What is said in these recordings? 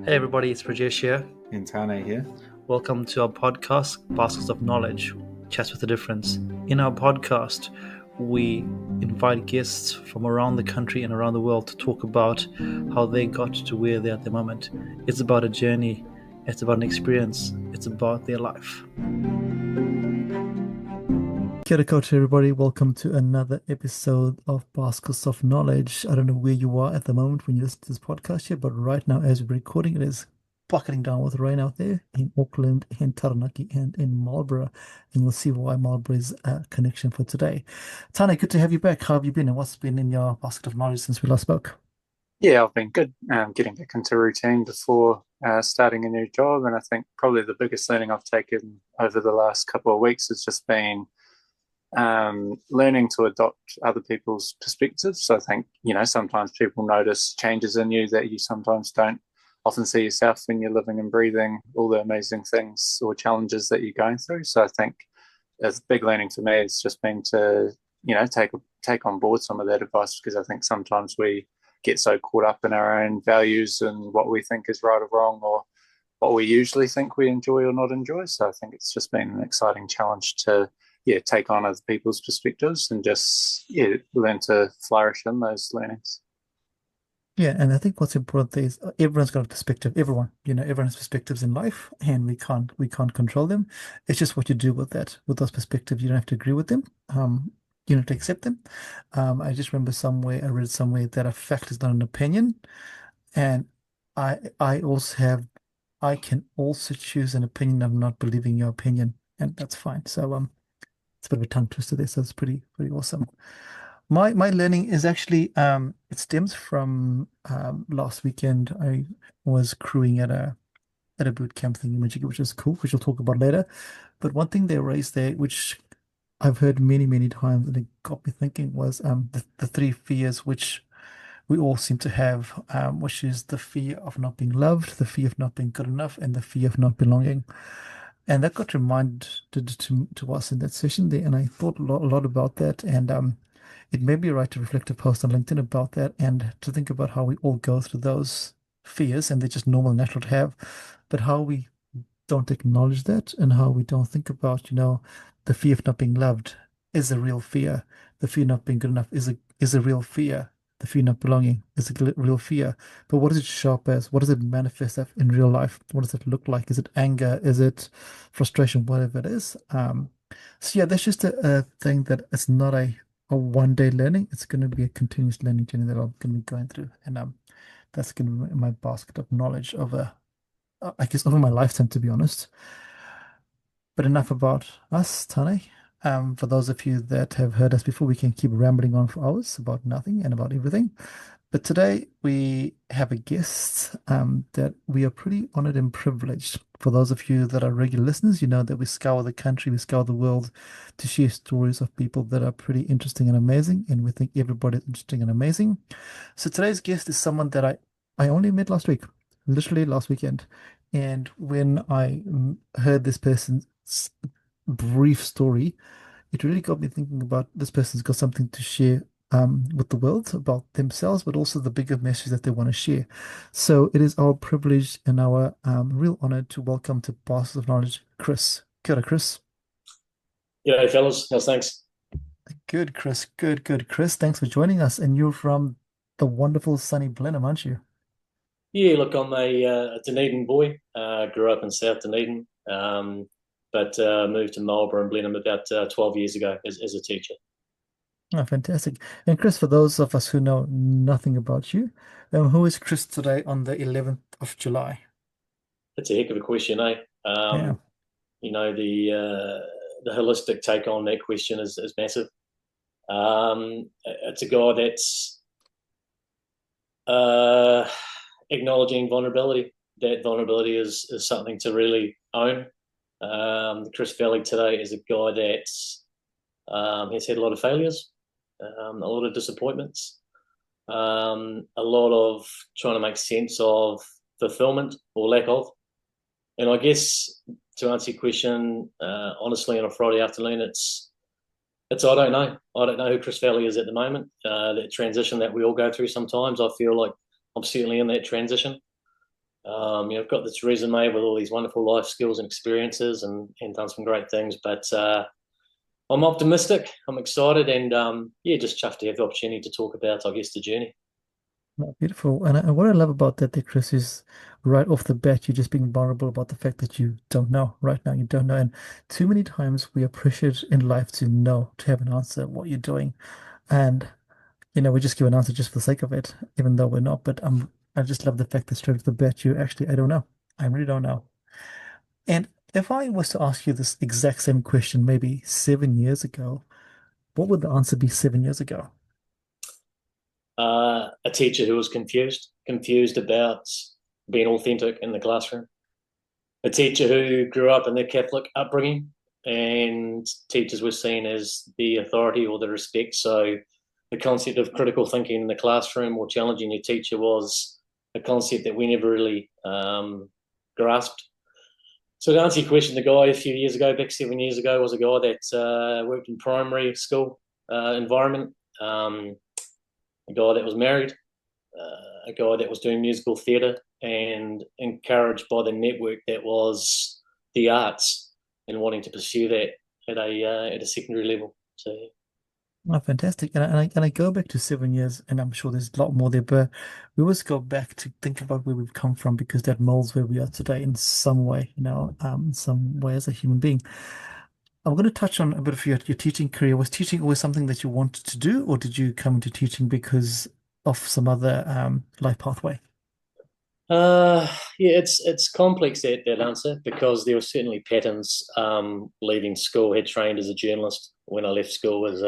Hey everybody, it's Rajesh here. And Tane here. Welcome to our podcast, Baskets of Knowledge, Chats with a Difference. In our podcast, we invite guests from around the country and around the world to talk about how they got to where they're at the moment. It's about a journey, it's about an experience, it's about their life. Kia ora koutou, everybody. Welcome to another episode of Baskets of Knowledge. I don't know where you are at the moment when you listen to this podcast here, but right now, as we're recording, it is bucketing down with rain out there in Auckland, in Taranaki, and in Marlborough. And you'll see why Marlborough is a connection for today. Tane, good to have you back. How have you been, and what's been in your basket of knowledge since we last spoke? Yeah, I've been good. Getting back into routine before starting a new job, and I think probably the biggest learning I've taken over the last couple of weeks has just been learning to adopt other people's perspectives. So I think, sometimes people notice changes in you that you sometimes don't often see yourself when you're living and breathing all the amazing things or challenges that you're going through. So I think it's a big learning for me. It's just been to, take on board some of that advice, because I think sometimes we get so caught up in our own values and what we think is right or wrong, or what we usually think we enjoy or not enjoy. So I think it's just been an exciting challenge to take on other people's perspectives and just learn to flourish in those learnings. Yeah, and I think what's important is everyone's got a perspective. Everyone has perspectives in life, and we can't control them. It's just what you do with those perspectives. You don't have to agree with them. You have to accept them. I just remember I read somewhere that a fact is not an opinion, and I can also choose an opinion of not believing your opinion, and that's fine. So it's a bit of a tongue twister there, so it's pretty awesome. My learning is actually it stems from last weekend. I was crewing at a boot camp thingy, which is cool, which we'll talk about later. But one thing they raised there, which I've heard many times, and it got me thinking, was the three fears which we all seem to have, which is the fear of not being loved, the fear of not being good enough, and the fear of not belonging. And that got reminded to us in that session there, and I thought a lot about that, and it made me write a reflective post on LinkedIn about that, and to think about how we all go through those fears, and they're just normal, natural to have, but how we don't acknowledge that, and how we don't think about, the fear of not being loved is a real fear. The fear of not being good enough is a real fear. The fear of not belonging is a real fear. But what does it show up as? What does it manifest in real life? What does it look like? Is it anger? Is it frustration? Whatever it is. So yeah, that's just a thing that it's not a one day learning. It's going to be a continuous learning journey that I'm going to be going through, and that's going to be my basket of knowledge over, I guess, over my lifetime, to be honest. But enough about us, Tane. For those of you that have heard us before, we can keep rambling on for hours about nothing and about everything. But today we have a guest that we are pretty honored and privileged. For those of you that are regular listeners, you know that we scour the country, we scour the world to share stories of people that are pretty interesting and amazing, and we think everybody's interesting and amazing. So today's guest is someone that I only met last week, literally last weekend. And when I heard this person's brief story, it really got me thinking about this person's got something to share with the world about themselves, but also the bigger message that they want to share. So it is our privilege and our real honor to welcome to Bastards of Knowledge, Chris. Kia ora, Chris. G'day, fellas. How's things? Good, Chris. Good, Chris. Thanks for joining us. And you're from the wonderful sunny Blenheim, aren't you? Yeah, look, I'm a Dunedin boy. Grew up in South Dunedin, but moved to Marlborough and Blenheim about 12 years ago as a teacher. Oh, fantastic. And Chris, for those of us who know nothing about you, who is Chris today on the 11th of July? That's a heck of a question, eh? Yeah. You know, the holistic take on that question is massive. It's a guy that's acknowledging vulnerability. That vulnerability is something to really own. Chris Valli today is a guy that has had a lot of failures, a lot of disappointments, a lot of trying to make sense of fulfillment or lack of. And I guess to answer your question, honestly, on a Friday afternoon, it's I don't know. I don't know who Chris Valli is at the moment. That transition that we all go through sometimes, I feel like I'm certainly in that transition. I've got this resume with all these wonderful life skills and experiences, and done some great things. But I'm optimistic. I'm excited, and yeah, just chuffed to have the opportunity to talk about, I guess, the journey. No, beautiful. And what I love about that, there, Chris, is right off the bat, you're just being vulnerable about the fact that you don't know right now. You don't know. And too many times we are pressured in life to know, to have an answer, what you're doing. And, we just give an answer just for the sake of it, even though we're not. But I just love the fact that straight off the bat, you actually, I don't know. I really don't know. And if I was to ask you this exact same question maybe 7 years ago, what would the answer be 7 years ago? A teacher who was confused about being authentic in the classroom. A teacher who grew up in their Catholic upbringing, and teachers were seen as the authority or the respect. So the concept of critical thinking in the classroom or challenging your teacher was a concept that we never really grasped. So to answer your question, the guy a few years ago, back 7 years ago, was a guy that worked in primary school environment, a guy that was married, a guy that was doing musical theatre, and encouraged by the network that was the arts and wanting to pursue that at a secondary level. So Oh, fantastic. And I go back to 7 years, and I'm sure there's a lot more there, but we always go back to think about where we've come from because that molds where we are today in some way, some way as a human being. I'm going to touch on a bit of your teaching career. Was teaching always something that you wanted to do, or did you come into teaching because of some other life pathway? yeah, it's complex that answer, because there were certainly patterns. Leaving school, had trained as a journalist when I left school as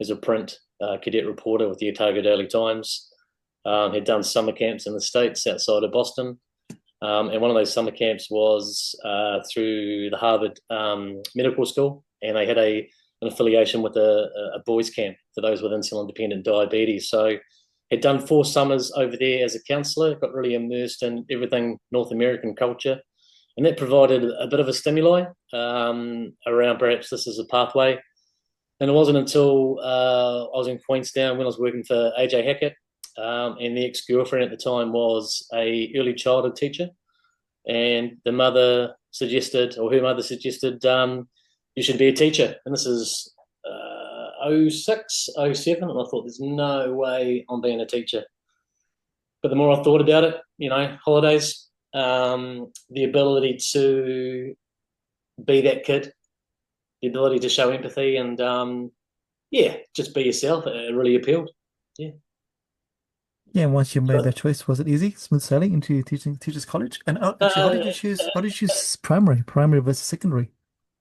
a print cadet reporter with the Otago Daily Times. Had done summer camps in the States outside of Boston. And one of those summer camps was through the Harvard Medical School, and they had an affiliation with a boys' camp for those with insulin-dependent diabetes. So had done 4 summers over there as a counsellor, got really immersed in everything North American culture, and that provided a bit of a stimuli around perhaps this is a pathway. And it wasn't until I was in Queenstown when I was working for AJ Hackett, and the ex-girlfriend at the time was a early childhood teacher, and the mother suggested, or her mother suggested, you should be a teacher. And this is 06, 07, and I thought, there's no way I'm being a teacher. But the more I thought about it, holidays, the ability to be that kid, the ability to show empathy, and yeah, just be yourself, it really appealed. Yeah. Yeah, and once you made So, that choice, was it easy, smooth sailing into teachers college? And actually, how did you uh, choose? How did you choose primary versus secondary?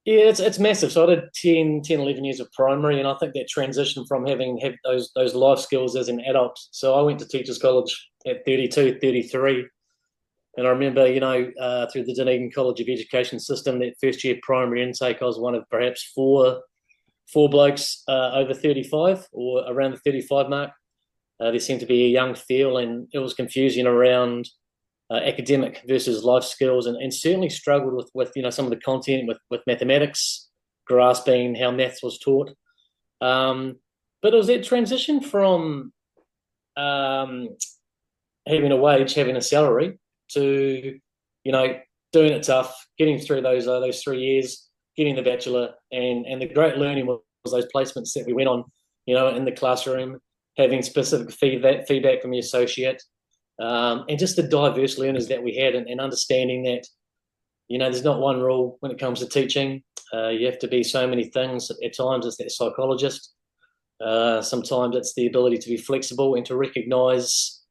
Yeah, it's massive. So I did 10, 11 years of primary, and I think that transition from having had those life skills as an adult. So I went to teachers college at 32, 33, and I remember, through the Dunedin College of Education system, that first year primary intake, I was one of perhaps four blokes over 35 or around the 35 mark. There seemed to be a young feel, and it was confusing around academic versus life skills, and certainly struggled with some of the content with mathematics, grasping how maths was taught. But it was that transition from um, having a wage, having a salary, to doing it tough, getting through those 3 years, getting the bachelor, and the great learning was those placements that we went on, in the classroom, having specific feedback from the associate, and just the diverse learners that we had, and understanding that there's not one rule when it comes to teaching. You have to be so many things. At times it's that psychologist. Sometimes it's the ability to be flexible and to recognise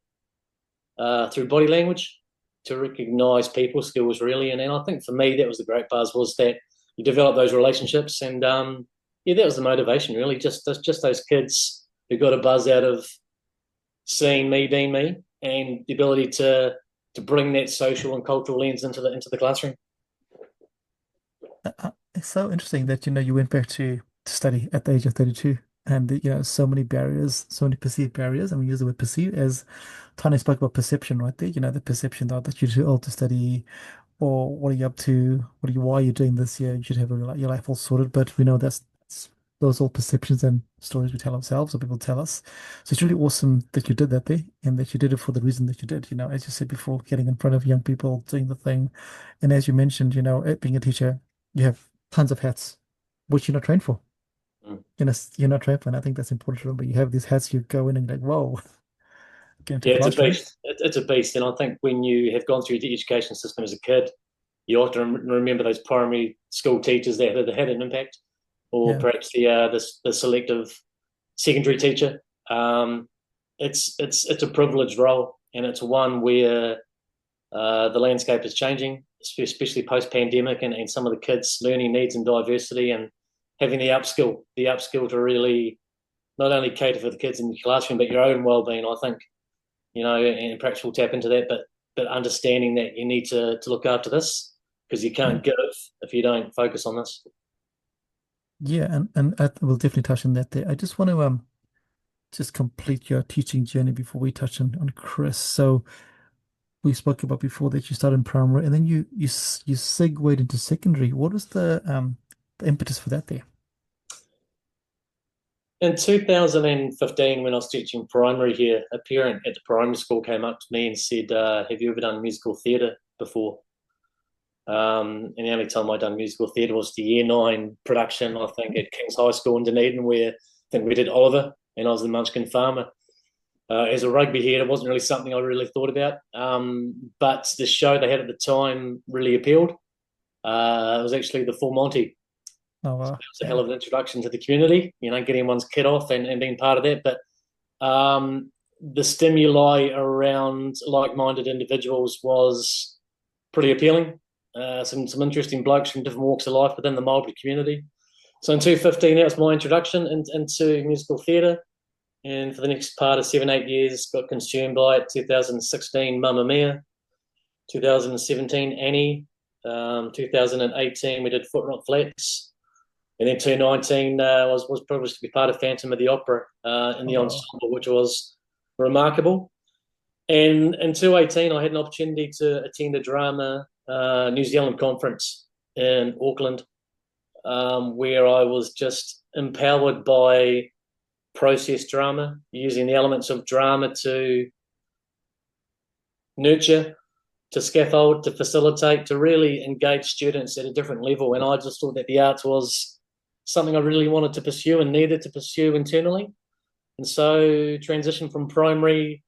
through body language, to recognise people skills really. And I think for me that was the great buzz, was that you develop those relationships, and yeah, that was the motivation really. Just those kids who got a buzz out of seeing me being me, and the ability to bring that social and cultural lens into the classroom. It's so interesting that you went back to study at the age of 32, and so many barriers, so many perceived barriers, and we use the word perceive as Tanya spoke about perception right there. The perception that you're too old to study, or what are you up to? Why are you doing this? Yeah, you should have your life all sorted. But we know that's those are all perceptions and stories we tell ourselves or people tell us. So it's really awesome that you did that there and that you did it for the reason that you did. As you said before, getting in front of young people, doing the thing. And as you mentioned, being a teacher, you have tons of hats, which you're not trained for. Mm. You're not trained for, and I think that's important to remember. You have these hats, you go in and you're like, whoa, get into Yeah, it's a classroom. beast. It's a beast, and I think when you have gone through the education system as a kid, you often remember those primary school teachers that had an impact, or Yeah. perhaps the selective secondary teacher. It's a privileged role, and it's one where the landscape is changing, especially post pandemic, and some of the kids' learning needs and diversity, and having the upskill to really not only cater for the kids in the classroom, but your own well-being. I think and perhaps we'll tap into that, but understanding that you need to look after this because you Yeah. can't give if you don't focus on this. Yeah, and we'll definitely touch on that there. I just want to just complete your teaching journey before we touch on Chris. So we spoke about before that you started in primary and then you segued into secondary. What was the impetus for that there? In 2015, when I was teaching primary here, a parent at the primary school came up to me and said, "Have you ever done musical theatre before?" And the only time I'd done musical theatre was the Year 9 production, I think, at King's High School in Dunedin, where I think we did Oliver, and I was the Munchkin Farmer. As a rugby head, it wasn't really something I really thought about. But the show they had at the time really appealed. It was actually the Full Monty. Oh, So wow. it was a hell Yeah. of an introduction to the community, getting one's kid off and being part of that. But the stimuli around like-minded individuals was pretty appealing. Some interesting blokes from different walks of life within the Marlborough community. So in 2015, that was my introduction into musical theatre. And for the next part of 7, 8 years, got consumed by it. 2016, Mamma Mia. 2017, Annie. 2018, we did Foot Not Flats. And then 2019 was privileged to be part of Phantom of the Opera in Oh, the wow. ensemble, which was remarkable. And in 2018, I had an opportunity to attend a drama New Zealand conference in Auckland, where I was just empowered by process drama, using the elements of drama to nurture, to scaffold, to facilitate, to really engage students at a different level. And I just thought that the arts was something I really wanted to pursue and needed to pursue internally. And so transition from primary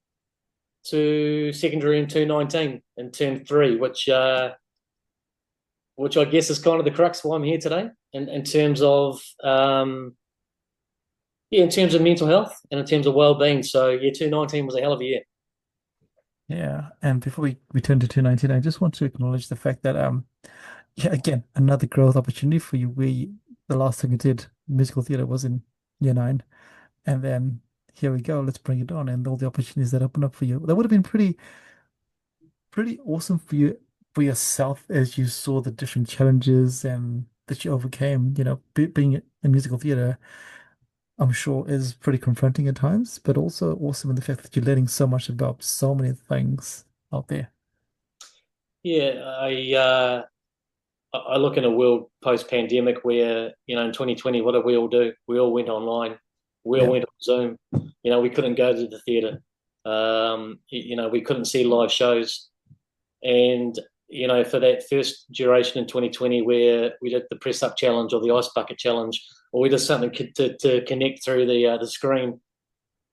to secondary in 2019 and term 3, which I guess is kind of the crux of why I'm here today in terms of in terms of mental health and in terms of well-being. So 2019 was a hell of a year. Yeah. And before we turn to 2019, I just want to acknowledge the fact that yeah, again, another growth opportunity for you where the last thing you did, musical theater, was in year 9. And then here we go, let's bring it on and all the opportunities that open up for you. That would have been pretty awesome for you for yourself as you saw the different challenges and that you overcame. Being in musical theater, I'm sure is pretty confronting at times, but also awesome in the fact that you're learning so much about so many things out there. Yeah, I look in a world post-pandemic where in 2020, what did we all do? We all went online. We all Yeah. went on Zoom. We couldn't go to the theatre. We couldn't see live shows. And for that first duration in 2020, where we did the press up challenge or the ice bucket challenge, or we did something to connect through the screen,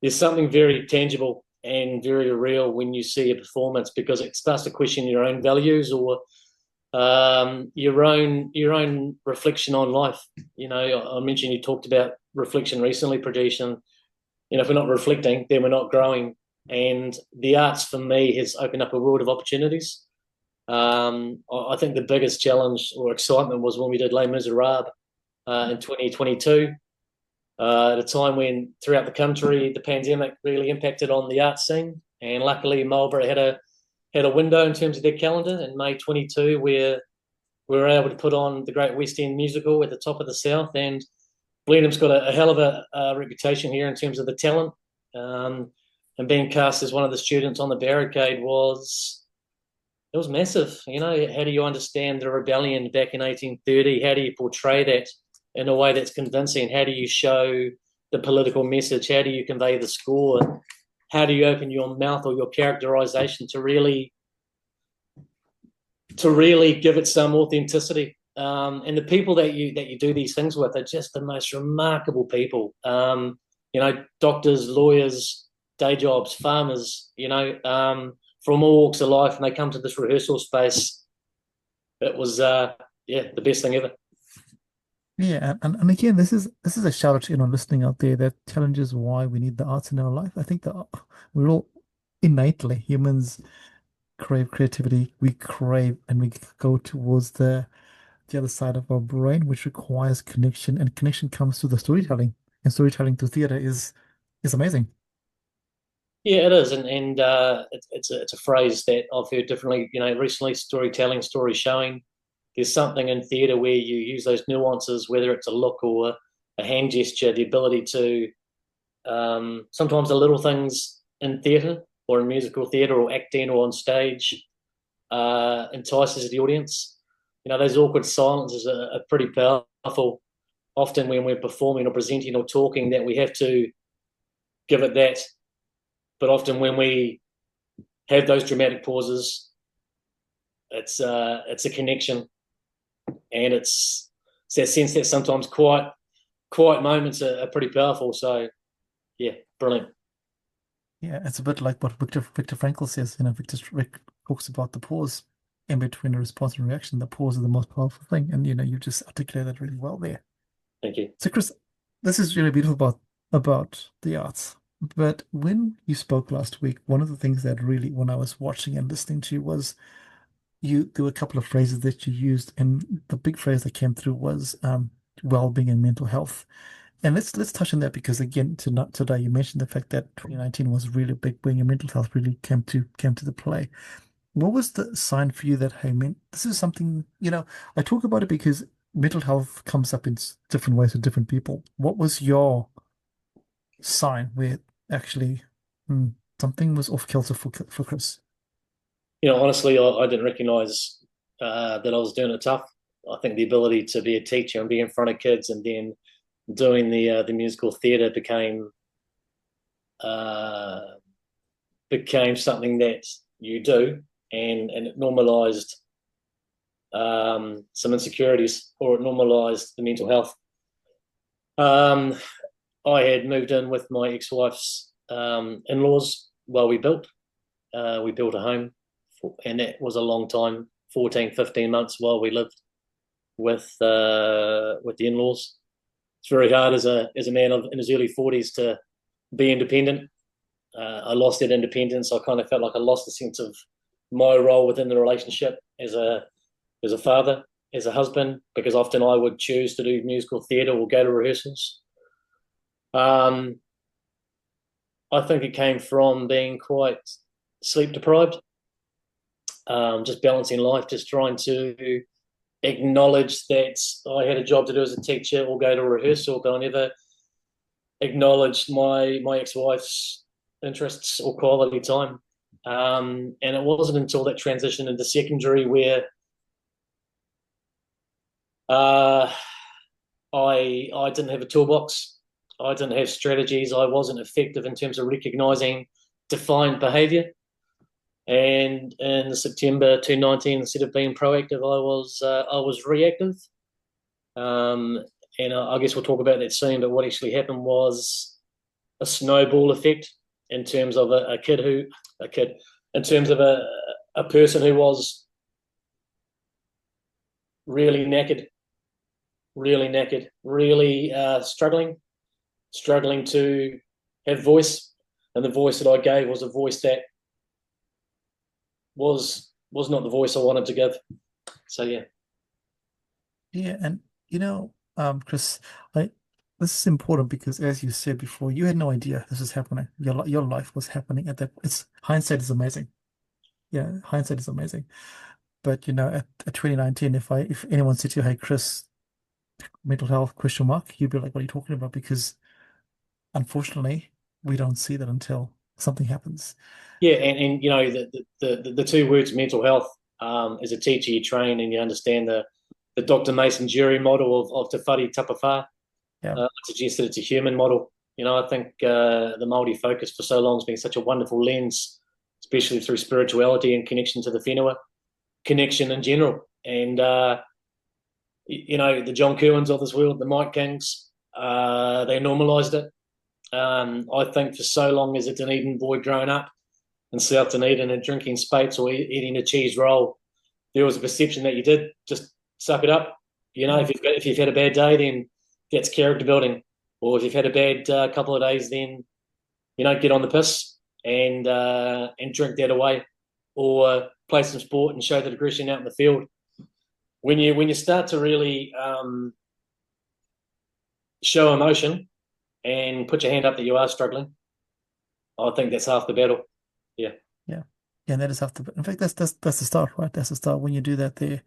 there's something very tangible and very real when you see a performance, because it starts to question your own values or your own reflection on life. I mentioned you talked about reflection recently, Pradesh, and if we're not reflecting, then we're not growing. And the arts for me has opened up a world of opportunities. I think the biggest challenge or excitement was when we did Les Miserables in 2022, at a time when throughout the country the pandemic really impacted on the art scene, and luckily Marlborough had a window in terms of their calendar in May 22, where we were able to put on the Great West End musical at the top of the South. And Blenheim's got a hell of a reputation here in terms of the talent, and being cast as one of the students on the barricade was massive. How do you understand the rebellion back in 1830? How do you portray that in a way that's convincing? How do you show the political message? How do you convey the score? How do you open your mouth or your characterization to really give it some authenticity? And the people that you do these things with are just the most remarkable people. Doctors, lawyers, day jobs, farmers, from all walks of life, and they come to this rehearsal space. It was the best thing ever. Yeah, and again, this is a shout out to anyone listening out there that challenges why we need the arts in our life. I think that we're all innately humans crave creativity. We crave and we go towards the other side of our brain, which requires connection, and connection comes through the storytelling, and storytelling through theater is amazing. Yeah, it is, and it's a phrase that I've heard differently. Recently, storytelling, story showing. There's something in theatre where you use those nuances, whether it's a look or a hand gesture, the ability to sometimes the little things in theatre or in musical theatre or acting or on stage entices the audience. Those awkward silences are pretty powerful. Often when we're performing or presenting or talking, that we have to give it that. But often when we have those dramatic pauses, it's a connection, and it's that sense that sometimes quiet moments are pretty powerful. So yeah, brilliant. Yeah, it's a bit like what Viktor Frankl says. Viktor talks about the pause in between a response and reaction. The pause is the most powerful thing, and you just articulated that really well there. Thank you. So, Chris, this is really beautiful about the arts. But when you spoke last week, one of the things that really, when I was watching and listening to you, was there were a couple of phrases that you used, and the big phrase that came through was well-being and mental health. And let's touch on that because again, today you mentioned the fact that 2019 was really big when your mental health really came to the play. What was the sign for you that, hey, man, this is something, I talk about it because mental health comes up in different ways with different people. What was your sign where actually something was off kilter for Chris? Honestly, I didn't recognise that I was doing it tough. I think the ability to be a teacher and be in front of kids and then doing the musical theatre became something that you do, and it normalised some insecurities, or it normalised the mental health. I had moved in with my ex-wife's in-laws while we built a home, and that was a long time, 14, 15 months while we lived with the in-laws. It's very hard as a man in his early 40s to be independent. I lost that independence. I kind of felt like I lost the sense of my role within the relationship as a father, as a husband, because often I would choose to do musical theatre or go to rehearsals. I think it came from being quite sleep deprived, just balancing life, just trying to acknowledge that I had a job to do as a teacher or go to a rehearsal, but I never acknowledged my ex-wife's interests or quality time. And it wasn't until that transition into secondary where I didn't have a toolbox. I didn't have strategies. I wasn't effective in terms of recognizing defined behavior. And in September 2019, instead of being proactive, I was reactive. And I guess we'll talk about that soon. But what actually happened was a snowball effect in terms of a person who was really knackered, really struggling to have voice, and the voice that I gave was a voice that was not the voice I wanted to give. So yeah. Yeah, and Chris, this is important because as you said before, you had no idea this was happening. Your life was happening at that. It's hindsight is amazing. Yeah, hindsight is amazing. But at 2019, if anyone said to you, "Hey, Chris, mental health question mark," you'd be like, "What are you talking about?" Because unfortunately, we don't see that until something happens. Yeah, and the two words mental health. As a teacher, you train and you understand the Dr. Mason Jury model of Te Whare Tapawha. Yeah. I suggest that it's a human model. I think the Māori focus for so long has been such a wonderful lens, especially through spirituality and connection to the whenua, connection in general. And, the John Kerwins of this world, the Mike Kings, they normalised it. I think for so long as a Dunedin boy growing up in South Dunedin and drinking spates or eating a cheese roll, there was a perception that you did just suck it up. If you've had a bad day, then that's character building. Or if you've had a bad couple of days, then get on the piss and drink that away, or play some sport and show that aggression out in the field. When you start to really show emotion and put your hand up that you are struggling, I think that's half the battle. Yeah. Yeah. Yeah, that is half the. In fact, that's the start, right? That's the start when you do that there.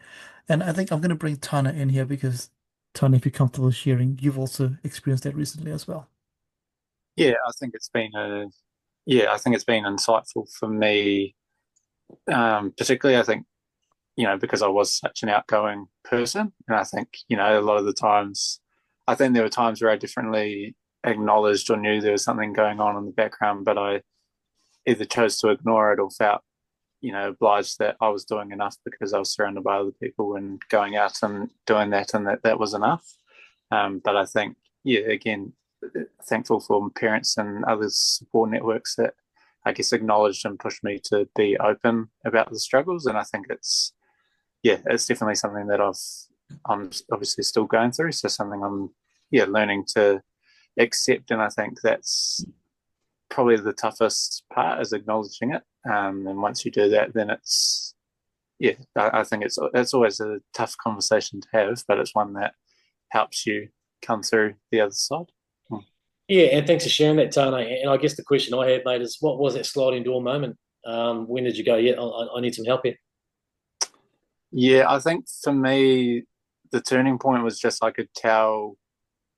And I think I'm going to bring Tana in here because Tana, if you're comfortable sharing, you've also experienced that recently as well. Yeah, I think it's been insightful for me, particularly I think, because I was such an outgoing person, and I think, a lot of the times, I think there were times where I differently acknowledged or knew there was something going on in the background, but I either chose to ignore it or felt, obliged that I was doing enough because I was surrounded by other people and going out and doing that, and that was enough. But I think, yeah, again, thankful for my parents and other support networks that I guess acknowledged and pushed me to be open about the struggles. And I think it's definitely something that I'm obviously still going through. So something I'm learning to accept. And I think that's probably the toughest part, is acknowledging it. And once you do that, then it's I think it's always a tough conversation to have, but it's one that helps you come through the other side. Yeah, and thanks for sharing that, Tana. And I guess the question I have, mate, is what was that sliding door moment? When did you go, yeah, I need some help here? Yeah, I think for me, the turning point was just I could tell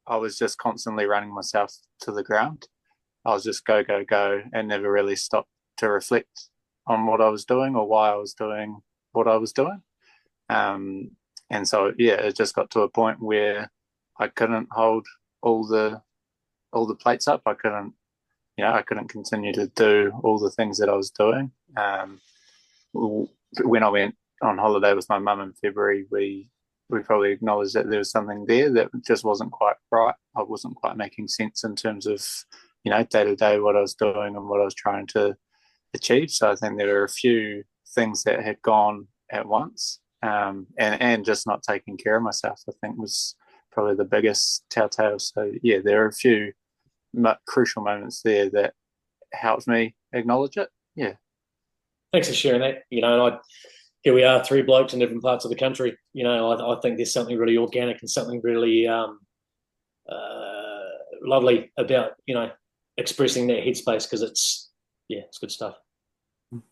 I was just constantly running myself to the ground. I was just go, go, go, and never really stopped to reflect on what I was doing or why I was doing what I was doing. And so, it just got to a point where I couldn't hold all the plates up. I couldn't continue to do all the things that I was doing. When I went on holiday with my mum in February, we probably acknowledged that there was something there that just wasn't quite right. I wasn't quite making sense in terms of, day to day what I was doing and what I was trying to achieve. So I think there were a few things that had gone at once, and just not taking care of myself, I think, was probably the biggest telltale. So there are a few crucial moments there that helped me acknowledge it. Yeah. Thanks for sharing that. And here we are, three blokes in different parts of the country. I think there's something really organic and something really lovely about, expressing that headspace, because it's good stuff.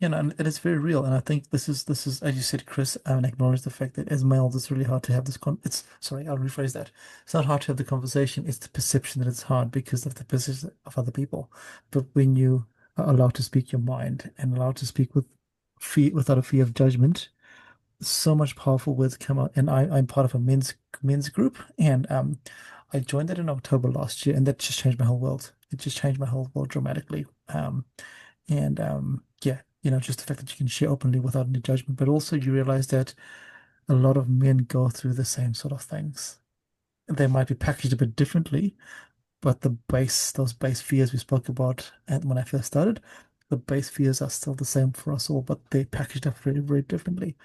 And it is very real. And I think this is as you said, Chris, acknowledge the fact that as males, it's really hard to have this I'll rephrase that. It's not hard to have the conversation. It's the perception that it's hard because of the perception of other people. But when you are allowed to speak your mind and allowed to speak without a fear of judgment, so much powerful words come out. And I'm part of a men's group, and I joined that in October last year, and that just changed my whole world. It just changed my whole world dramatically. And just the fact that you can share openly without any judgment, but also you realize that a lot of men go through the same sort of things. They might be packaged a bit differently, but those base fears we spoke about and when I first started, the base fears are still the same for us all, but they're packaged up very, very differently.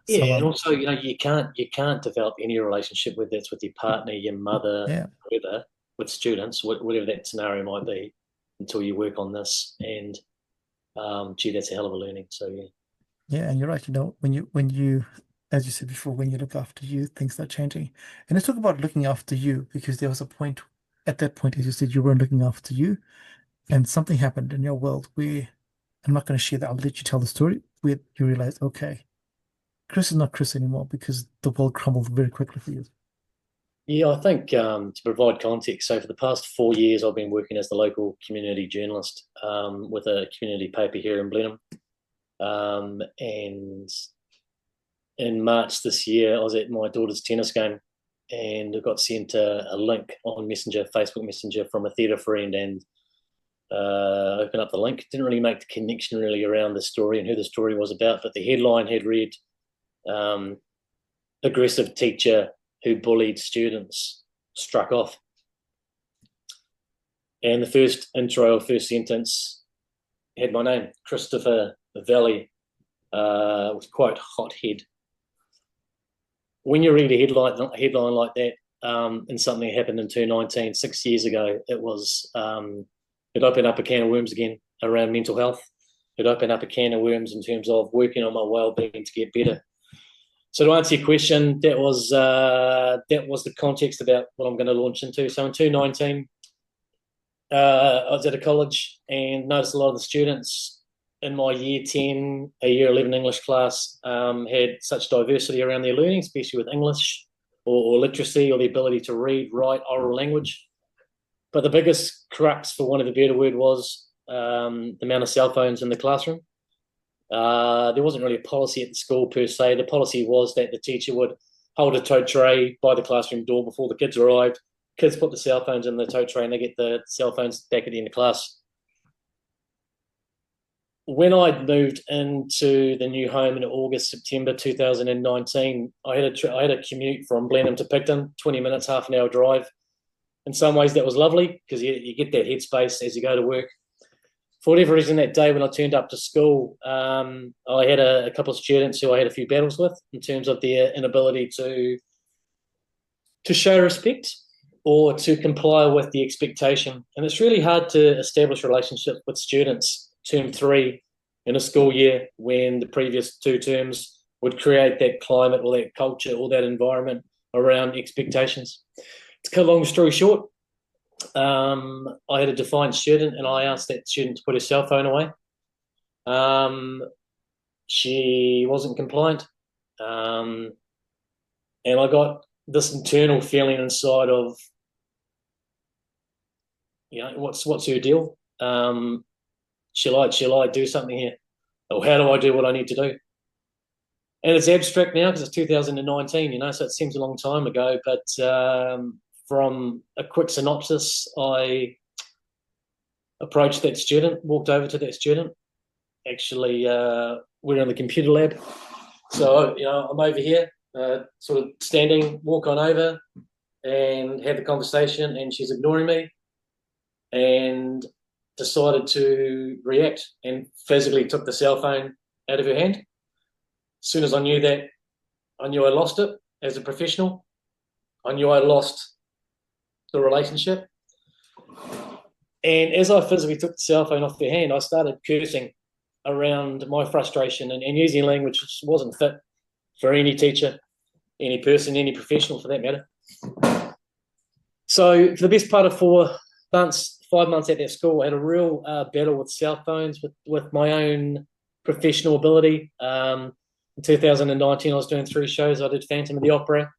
So And also, you can't develop any relationship, whether it's with your partner, your mother, whoever, with students, whatever that scenario might be, until you work on this. And that's a hell of a learning. So yeah, and you're right. When you, as you said before, when you look after you, things start changing. And let's talk about looking after you, because there was a point at that point, as you said, you weren't looking after you, and something happened in your world where I'm not going to share that. I'll let you tell the story. Where you realize, okay, Chris is not Chris anymore because the world crumbled very quickly for you. Yeah, I think to provide context, so for the past 4 years, I've been working as the local community journalist with a community paper here in Blenheim. And in March this year, I was at my daughter's tennis game, and I got sent a link on Messenger, Facebook Messenger, from a theatre friend, and opened up the link. Didn't really make the connection really around the story and who the story was about, but the headline had read, aggressive teacher who bullied students struck off. And the first intro, first sentence had my name, Christopher Valli, with quite hot head. When you read a headline like that, and something happened in 2019, 6 years ago, it opened up a can of worms again around mental health. It opened up a can of worms in terms of working on my well-being to get better. So to answer your question, that was the context about what I'm going to launch into. So in 2019, I was at a college and noticed a lot of the students in my year 10, year 11 English class had such diversity around their learning, especially with English or literacy or the ability to read, write, oral language. But the biggest crux, for want of a better word, was the amount of cell phones in the classroom. There wasn't really a policy at the school per se. The policy was that the teacher would hold a tote tray by the classroom door before the kids arrived. Kids put the cell phones in the tote tray and they get the cell phones back at the end of class. When I moved into the new home in August, September 2019, I had a commute from Blenheim to Picton, 20 minutes, half an hour drive. In some ways, that was lovely because you get that headspace as you go to work. For whatever reason, that day when I turned up to school, I had a couple of students who I had a few battles with in terms of their inability to show respect or to comply with the expectation. And it's really hard to establish relationships with students term 3 in a school year when the previous 2 terms would create that climate or that culture or that environment around expectations. To cut a long story short, I had a defiant student and I asked that student to put her cell phone away. She wasn't compliant. And I got this internal feeling inside of, what's her deal? Shall I do something here? Or how do I do what I need to do? And it's abstract now because it's 2019, so it seems a long time ago. But from a quick synopsis, I approached that student, walked over to that student. Actually, we're in the computer lab. So, I'm over here, sort of standing, walk on over and have the conversation, and she's ignoring me and decided to react and physically took the cell phone out of her hand. As soon as I knew that, I knew I lost it as a professional. I knew I lost the relationship. And as I physically took the cell phone off her hand, I started cursing around my frustration and using language which wasn't fit for any teacher, any person, any professional for that matter. So for the best part of 5 months at that school, I had a real battle with cell phones, with my own professional ability. In 2019, I was doing 3 shows. I did Phantom of the Opera.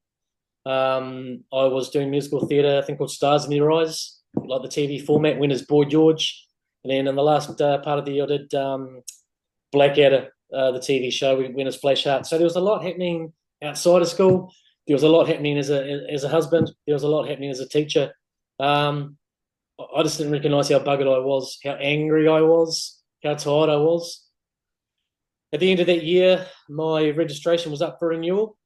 I was doing musical theatre, I think called Stars in Their Eyes, like the TV format, Winners Boy George. And then in the last part of the year, I did Blackadder, the TV show, Winners Flash Heart. So there was a lot happening outside of school. There was a lot happening as a husband. There was a lot happening as a teacher. I just didn't recognise how buggered I was, how angry I was, how tired I was. At the end of that year, my registration was up for renewal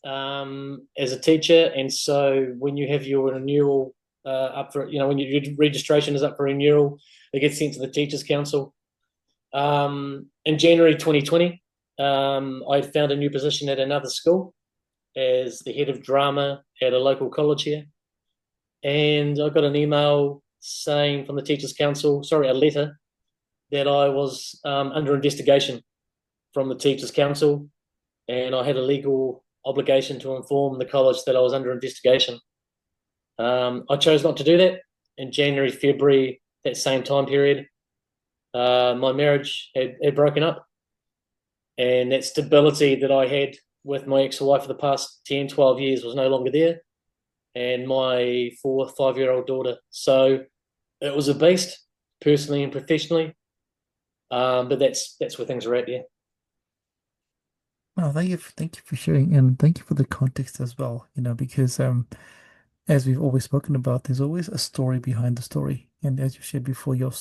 as a teacher. And so when you have your renewal when your registration is up for renewal, it gets sent to the Teachers Council. In January 2020, I had found a new position at another school as the head of drama at a local college here. And I got an email saying from the Teachers Council, a letter, that I was under investigation from the Teachers Council, and I had a legal obligation to inform the college that I was under investigation. I chose not to do that. In January, February, that same time period, my marriage had broken up, and that stability that I had with my ex-wife for the past 10, 12 years was no longer there, and my 5-year-old daughter. So it was a beast, personally and professionally, but that's where things are at, yeah. Oh, thank you for sharing, and thank you for the context as well. Because as we've always spoken about, there's always a story behind the story. And as you shared before, your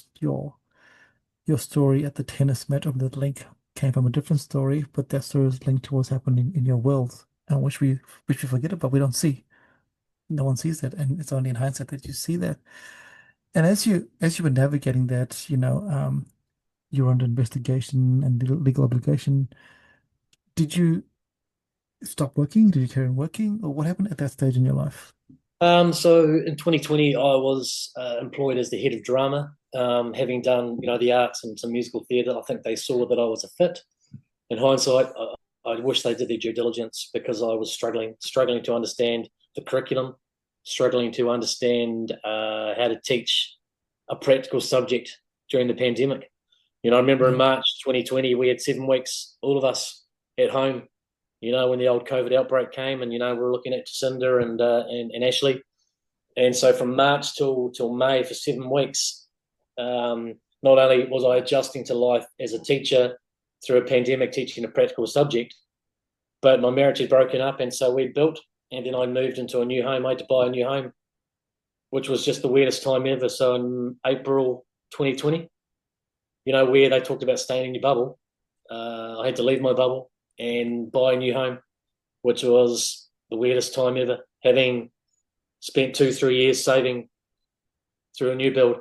story at the tennis match of the link came from a different story, but that story is linked to what's happening in your world, and which we forget about. We don't see. No one sees that, and it's only in hindsight that you see that. And as you were navigating that, you're under investigation and legal obligation. Did you stop working? Did you carry on working, or what happened at that stage in your life? So in 2020, I was employed as the head of drama, having done, the arts and some musical theatre. I think they saw that I was a fit. In hindsight, I wish they did their due diligence because I was struggling to understand the curriculum, struggling to understand how to teach a practical subject during the pandemic. I remember in Yeah, March 2020, we had 7 weeks, all of us at home, when the old COVID outbreak came, and we were looking at Jacinda and Ashley, and so from March till May for 7 weeks, not only was I adjusting to life as a teacher through a pandemic, teaching a practical subject, but my marriage had broken up, and so we'd built, and then I moved into a new home. I had to buy a new home, which was just the weirdest time ever. So in April 2020, where they talked about staying in your bubble, I had to leave my bubble and buy a new home, which was the weirdest time ever, having spent 2-3 years saving through a new build.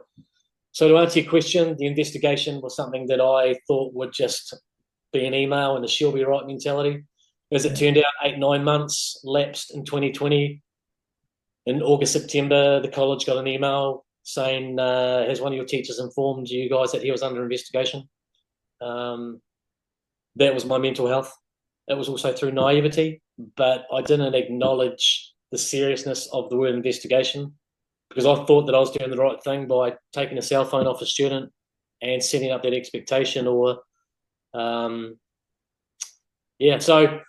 So to answer your question, the investigation was something that I thought would just be an email and a she'll be right mentality. As it yeah, turned out, 8-9 months lapsed in 2020. In August, September, the college got an email saying, has one of your teachers informed you guys that he was under investigation? Um, that was my mental health. It was also through naivety, but I didn't acknowledge the seriousness of the word investigation because I thought that I was doing the right thing by taking a cell phone off a student and setting up that expectation. Um, so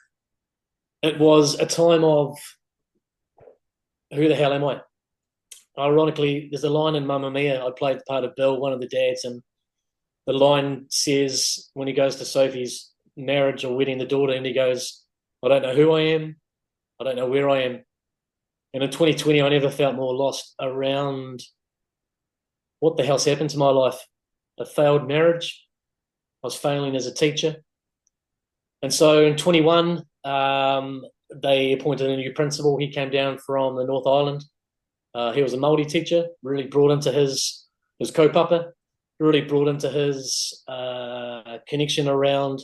it was a time of who the hell am I? Ironically, there's a line in Mamma Mia. I played the part of Bill, one of the dads, and the line says when he goes to Sophie's marriage or wedding the daughter, and he goes, I don't know who I am, I don't know where I am. And in 2020, I never felt more lost around what the hell's happened to my life. A failed marriage. I was failing as a teacher. And so in 21, they appointed a new principal. He came down from the North Island. He was a Māori teacher, really brought into his kaupapa, really brought into his connection around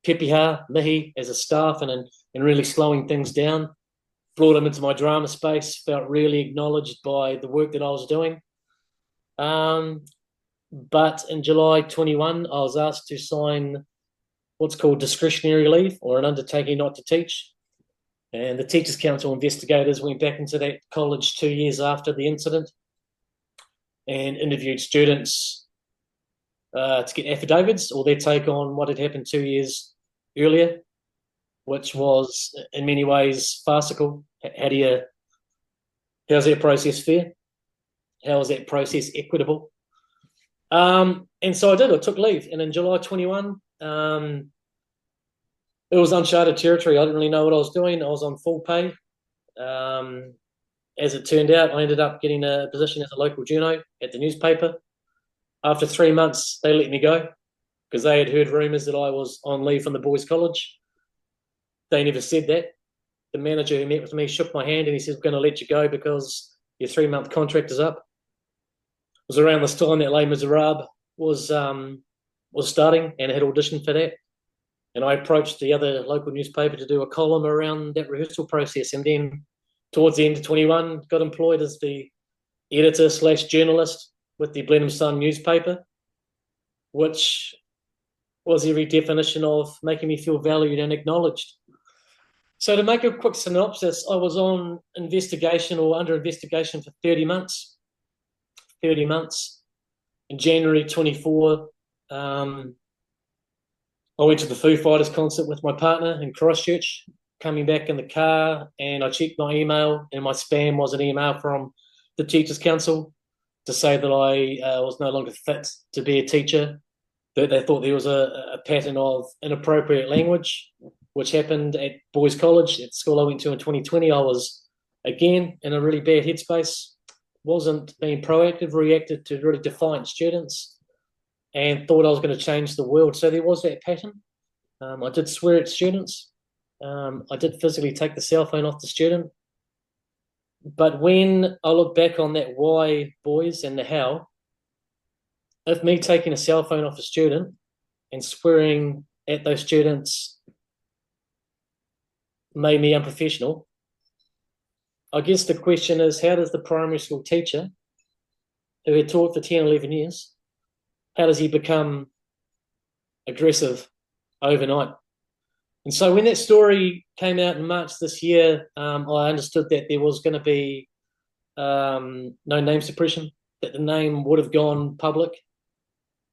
pepeha, mihi as a staff and really slowing things down. Brought him into my drama space, felt really acknowledged by the work that I was doing. But in July 21, I was asked to sign what's called discretionary leave or an undertaking not to teach. And the Teachers Council investigators went back into that college 2 years after the incident and interviewed students to get affidavits or their take on what had happened 2 years earlier, which was in many ways farcical. How's that process fair? How is that process equitable? And so I did. I took leave, and in July 21, it was uncharted territory. I didn't really know what I was doing. I was on full pay. As it turned out, I ended up getting a position as a local journo at the newspaper. After 3 months, they let me go because they had heard rumours that I was on leave from the boys' college. They never said that. The manager who met with me shook my hand and he said, we're going to let you go because your 3-month contract is up. It was around this time that Les Miserables was starting and I had auditioned for that. And I approached the other local newspaper to do a column around that rehearsal process. And then towards the end of 21, got employed as the editor/journalist with the Blenheim Sun newspaper, which was every definition of making me feel valued and acknowledged. So to make a quick synopsis, I was on investigation or under investigation for 30 months. 30 months. In January 24, I went to the Foo Fighters concert with my partner in Christchurch, coming back in the car, and I checked my email, and my spam was an email from the Teachers Council to say that I was no longer fit to be a teacher, that they thought there was a pattern of inappropriate language which happened at boys' college, at the school I went to in 2020. I was, again, in a really bad headspace, wasn't being proactive, reacted to really defiant students, and thought I was going to change the world. So there was that pattern. I did swear at students. I did physically take the cell phone off the student. But when I look back on that why, boys, and the how, if me taking a cell phone off a student and swearing at those students made me unprofessional, I guess the question is, how does the primary school teacher who had taught for 10, 11 years, how does he become aggressive overnight? And so when that story came out in March this year, I understood that there was going to be no name suppression, that the name would have gone public.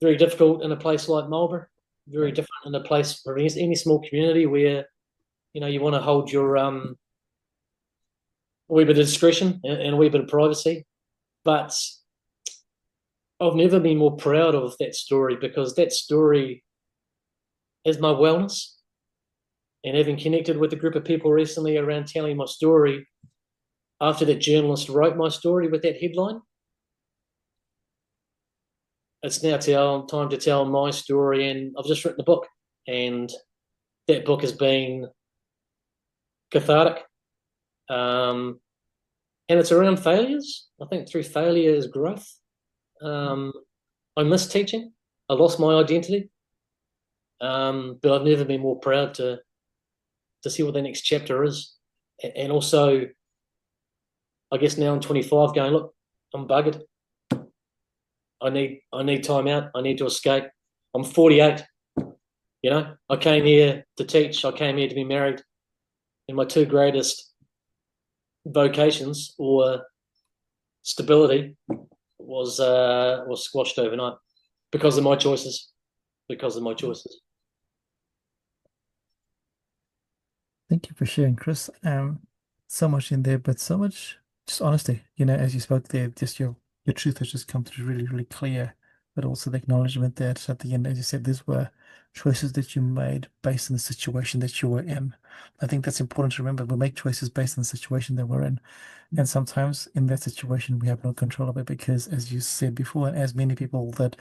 Very difficult in a place like Marlborough, very different in a place or any small community where, you want to hold your a wee bit of discretion and a wee bit of privacy. But I've never been more proud of that story, because that story is my wellness. And having connected with a group of people recently around telling my story, after that journalist wrote my story with that headline, it's now time to tell my story. And I've just written a book, and that book has been cathartic. And it's around failures. I think through failure is growth. I miss teaching. I lost my identity. But I've never been more proud to see what the next chapter is. And also, I guess now I'm 25 going, look, I'm buggered. I need time out. I need to escape. I'm 48. I came here to teach. I came here to be married. And my two greatest vocations or stability was squashed overnight because of my choices. Thank you for sharing, Chris. So much in there, but so much just honesty. As you spoke there, just your truth has just come through really, really clear. But also the acknowledgement that at the end, as you said, these were choices that you made based on the situation that you were in. I think that's important to remember. We make choices based on the situation that we're in. And sometimes in that situation, we have no control of it because, as you said before, and as many people that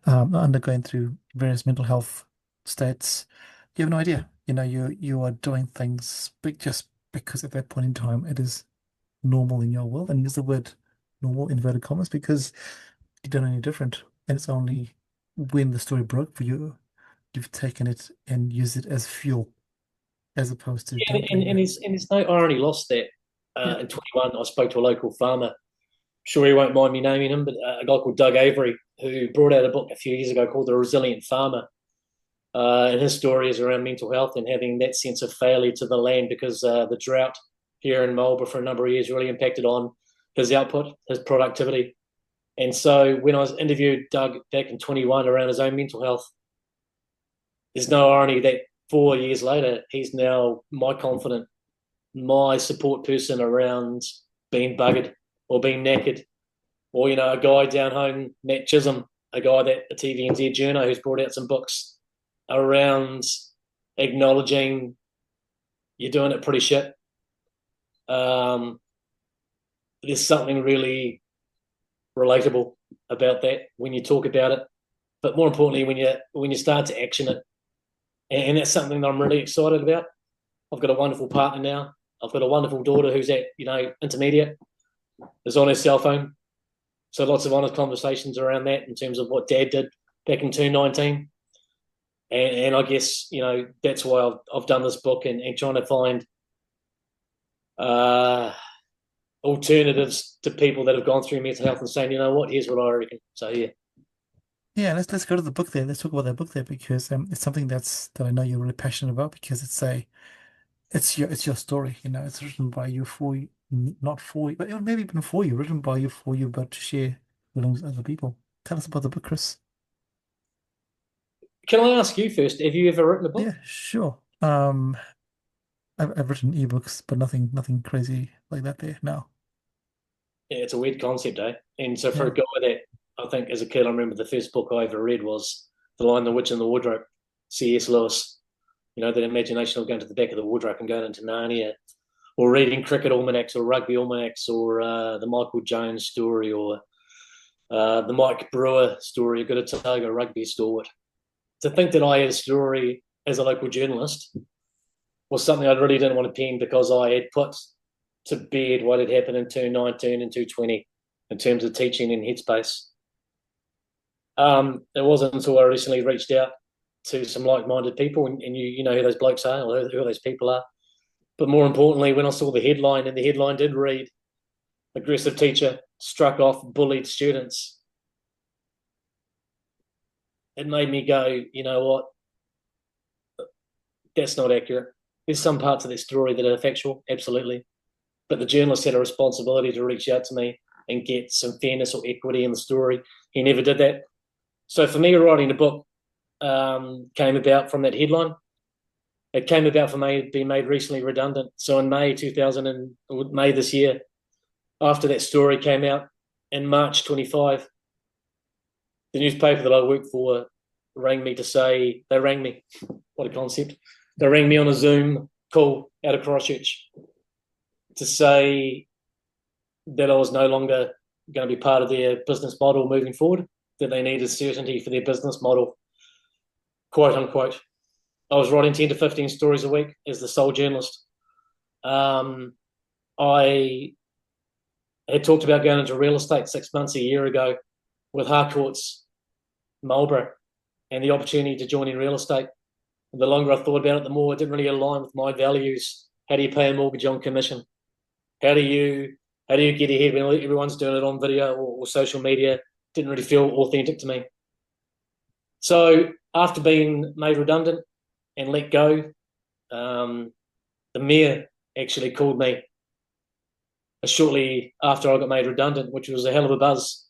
are undergoing through various mental health states, you have no idea. You are doing things just because at that point in time it is normal in your world. And use the word normal inverted commas because you don't know any different. And it's only when the story broke for you, you've taken it and used it as fuel, as opposed to Yeah, and there's no irony lost there. Yeah. In 21, I spoke to a local farmer. Sure, he won't mind me naming him, but a guy called Doug Avery, who brought out a book a few years ago called The Resilient Farmer. And his story is around mental health and having that sense of failure to the land because the drought here in Marlborough for a number of years really impacted on his output, his productivity. And so when I was interviewed Doug back in 21 around his own mental health, there's no irony that 4 years later, he's now my confidant, my support person around being buggered or being knackered. Or, a guy down home, Matt Chisholm, a guy that a TVNZ journo who's brought out some books around acknowledging you're doing it pretty shit. There's something really relatable about that when you talk about it, but more importantly, when you start to action it, and that's something that I'm really excited about. I've got a wonderful partner now. I've got a wonderful daughter who's at intermediate, is on her cell phone, so lots of honest conversations around that in terms of what Dad did back in 2019. And I guess, that's why I've done this book and trying to find alternatives to people that have gone through mental health and saying, what, here's what I reckon. So, yeah. Yeah, let's go to the book there. Let's talk about that book there because it's something that I know you're really passionate about because it's your story. It's written by you for you, not for you, but maybe even for you, written by you for you, but to share with other people. Tell us about the book, Chris. Can I ask you first, have you ever written a book? Yeah, sure. I've written ebooks, but nothing crazy like that there. No. Yeah, it's a weird concept, eh? And so for Yeah. a guy that I think as a kid, I remember the first book I ever read was The Lion, the Witch, and the Wardrobe, C.S. Lewis. that imagination of going to the back of the wardrobe and going into Narnia, or reading cricket almanacs or rugby almanacs, or the Michael Jones story, or the Mike Brewer story, a good Otago rugby stalwart. To think that I had a story as a local journalist was something I really didn't want to pen, because I had put to bed what had happened in 2019 and 2020 in terms of teaching in Headspace. It wasn't until I recently reached out to some like-minded people, and you know who those blokes are, or who those people are. But more importantly, when I saw the headline, and the headline did read, "Aggressive teacher struck off bullied students," it made me go, you know what? That's not accurate. There's some parts of that story that are factual, absolutely. But the journalist had a responsibility to reach out to me and get some fairness or equity in the story. He never did that. So for me, writing the book came about from that headline. It came about from being made recently redundant. So in May this year, after that story came out, in March 25, the newspaper that I work for rang me. What a concept. They rang me on a Zoom call out of Christchurch to say that I was no longer going to be part of their business model moving forward, that they needed certainty for their business model, quote unquote. I was writing 10 to 15 stories a week as the sole journalist. I had talked about going into real estate 6 months, a year ago, with Harcourt's Marlborough, and the opportunity to join in real estate. And the longer I thought about it, the more it didn't really align with my values. How do you pay a mortgage on commission? How do you get ahead when everyone's doing it on video or social media? Didn't really feel authentic to me. So after being made redundant and let go, the mayor actually called me shortly after I got made redundant, which was a hell of a buzz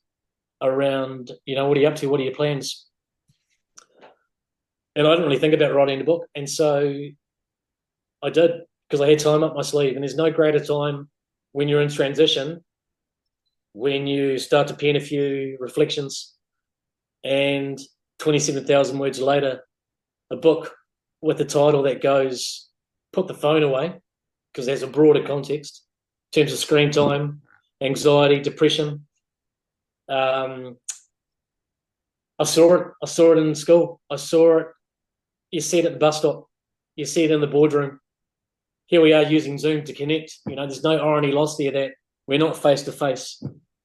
around, what are you up to? What are your plans? And I didn't really think about writing a book. And so I did, because I had time up my sleeve. And there's no greater time when you're in transition, when you start to pen a few reflections, and 27,000 words later, a book with a title that goes, "Put the Phone Away," because there's a broader context in terms of screen time, anxiety, depression. I saw it. I saw it in school. I saw it. You see it at the bus stop. You see it in the boardroom. Here we are using Zoom to connect. There's no irony lost there, that we're not face to face,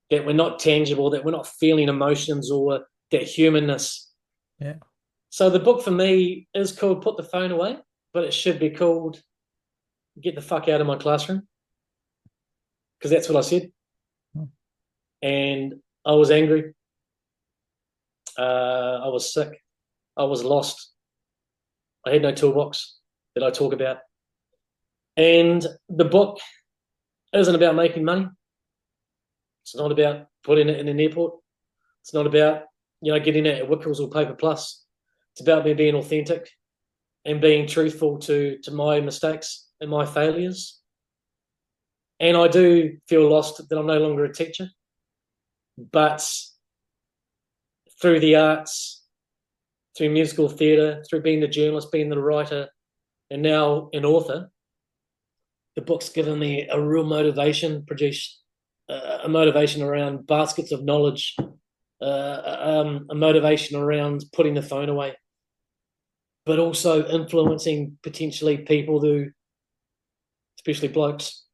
that we're not tangible, that we're not feeling emotions or that humanness. Yeah. So the book for me is called "Put the Phone Away," but it should be called "Get the Fuck Out of My Classroom," because that's what I said. And I was angry. I was sick. I was lost. I had no toolbox that I talk about. And the book isn't about making money. It's not about putting it in an airport. It's not about, getting it at Wickles or Paper Plus. It's about me being authentic and being truthful to my mistakes and my failures. And I do feel lost that I'm no longer a teacher. But through the arts, through musical theatre, through being the journalist, being the writer, and now an author, the book's given me a real motivation, a motivation around baskets of knowledge, a motivation around putting the phone away, but also influencing potentially people especially blokes,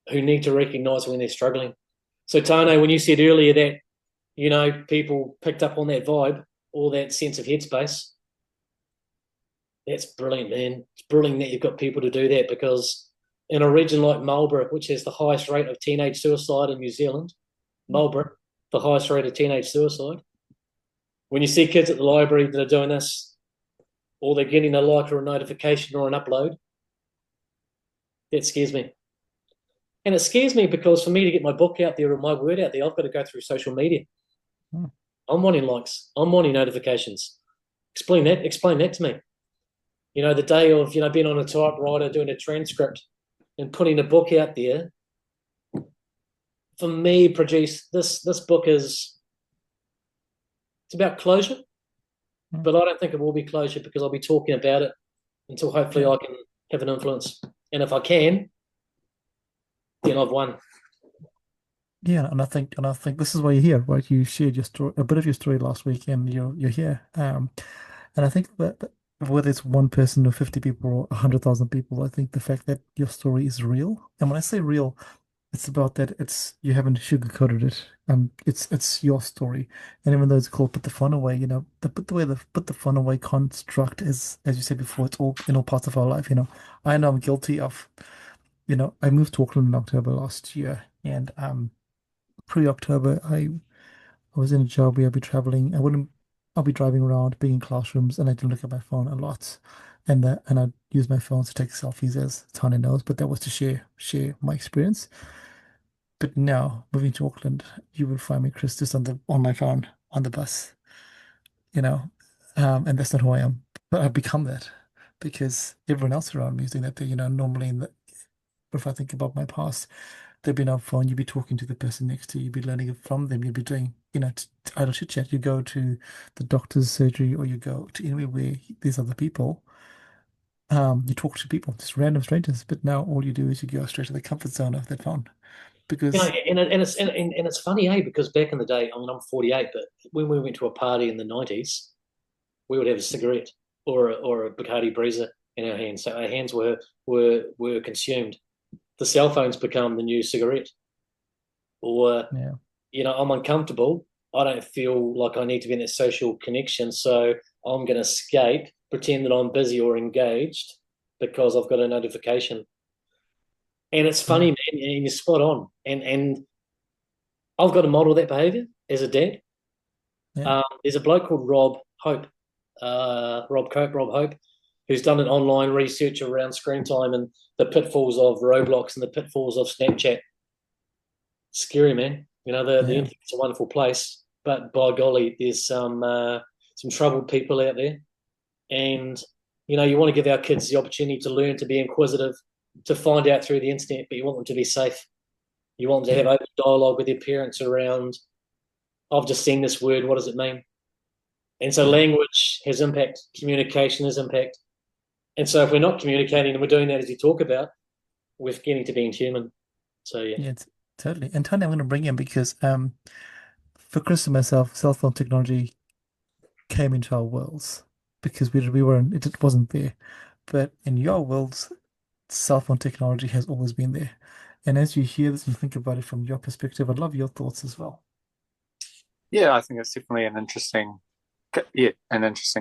who need to recognise when they're struggling. So Tane, when you said earlier that, people picked up on that vibe or that sense of headspace, that's brilliant, man. It's brilliant that you've got people to do that, because in a region like Marlborough, which has the highest rate of teenage suicide in New Zealand, Marlborough, the highest rate of teenage suicide, when you see kids at the library that are doing this, or they're getting a like or a notification or an upload, that scares me. And it scares me because for me to get my book out there or my word out there, I've got to go through social media. I'm wanting likes. I'm wanting notifications. Explain that to me. The day of, being on a typewriter, doing a transcript and putting a book out there, for me, this book it's about closure, but I don't think it will be closure, because I'll be talking about it until hopefully Yeah. I can have an influence. And if I can, then I've won. Yeah, and I think this is why you're here, right? You shared your story, a bit of your story last week, and you're here. And I think that whether it's one person or 50 people or 100,000 people, I think the fact that your story is real, and when I say real, it's about that it's you haven't sugarcoated it. It's your story, and even though it's called put the fun away, the put the fun away construct is, as you said before, it's all in all parts of our life. I know I'm guilty of, I moved to Auckland in October last year, and pre-October, I was in a job where I'd be traveling. I'll be driving around, being in classrooms, and I do look at my phone a lot. And I'd use my phone to take selfies, as Tanya knows, but that was to share my experience. But now, moving to Auckland, you will find me, Chris, just on my phone on the bus, you know, and that's not who I am. But I've become that because everyone else around me is doing that. Normally if I think about my past, they'd be on phone, you'd be talking to the person next to you, you'd be learning it from them, you'd be doing, idle chit chat. You go to the doctor's surgery or you go to anywhere where there's other people. You talk to people, just random strangers, but now all you do is you go straight to the comfort zone of that phone because And it's funny, because back in the day, I mean, I'm 48, but when we went to a party in the 90s, we would have a cigarette or a Bacardi Breezer in our hands. So our hands were consumed. The cell phone's become the new cigarette. Or, yeah, I'm uncomfortable. I don't feel like I need to be in that social connection. So I'm going to escape, pretend that I'm busy or engaged because I've got a notification. And it's funny, yeah, man, and you're spot on. And I've got to model that behavior as a dad. yeah, There's a bloke called Rob Hope, Rob Hope, who's done an online research around screen time and the pitfalls of Roblox and the pitfalls of Snapchat. Scary, man. The yeah, internet's a wonderful place, but by golly, there's some troubled people out there, and you want to give our kids the opportunity to learn, to be inquisitive, to find out through the internet, but you want them to be safe. You want them to yeah, have open dialogue with their parents around, I've just seen this word, what does it mean? And so yeah. language has impact, communication has impact. And so if we're not communicating and we're doing that as you talk about, we're getting to being human. So yeah. Yeah, it's totally. And Tony, I'm going to bring in because for Chris and myself, cell phone technology came into our worlds because we weren't it wasn't there. But in your worlds, cell phone technology has always been there. And as you hear this and think about it from your perspective, I'd love your thoughts as well. Yeah, I think it's definitely an interesting